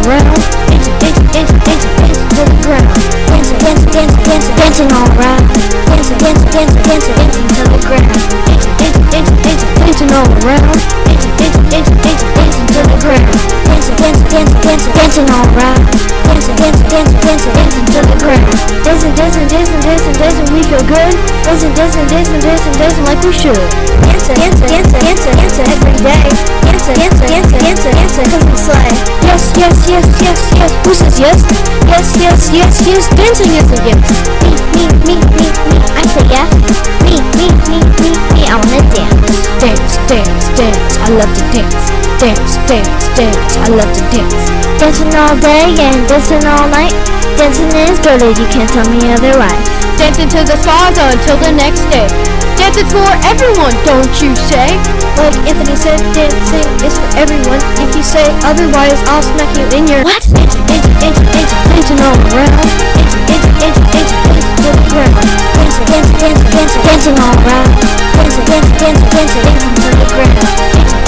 around, dancing, dancing, dancing, dancing, dancing to the ground, dancing, dancing, dancing, dancing, dancing all around, dancing, dancing, dancing, dancing, dancing to the ground, dancing, dancing, dancing, dancing, dancing all around, dancing, dancing, dancing, dancing, dancing to the ground, dancing, dancing, dancing, dancing, dancing all around, dancing, dancing, dancing, dancing, dancing to the ground, dancing, dancing, dancing, dancing, dancing, we feel good, dancing, dancing, dancing, dancing, dancing like we should, dancing, dancing, dancing, dancing, dancing every day, dancing, dancing, dancing, dancing, dancing, cause we slay. Yes, yes, yes, yes, yes. Who says yes? Yes, yes, yes, yes. Dancing is a yes. Me. I say yes. Me. I wanna dance. Dance, dance, dance. I love to dance. Dance, dance, dance. I love to dance. Dancing all day and dancing all night. Dancing is good, you can't tell me otherwise. Dancing to the stars until the next day. Dancing for everyone, don't you say? Like Anthony said, dancing is for everyone. If you say otherwise, I'll smack you in your what? Dancing, dancing, dancing, dancing, dancing all around. Dancing, dancing, dancing, dancing, dancing to the ground. Dancing, dancing, dancing, dancing, dancing all around. Dancing, dancing, dancing, dancing, dancing to the ground.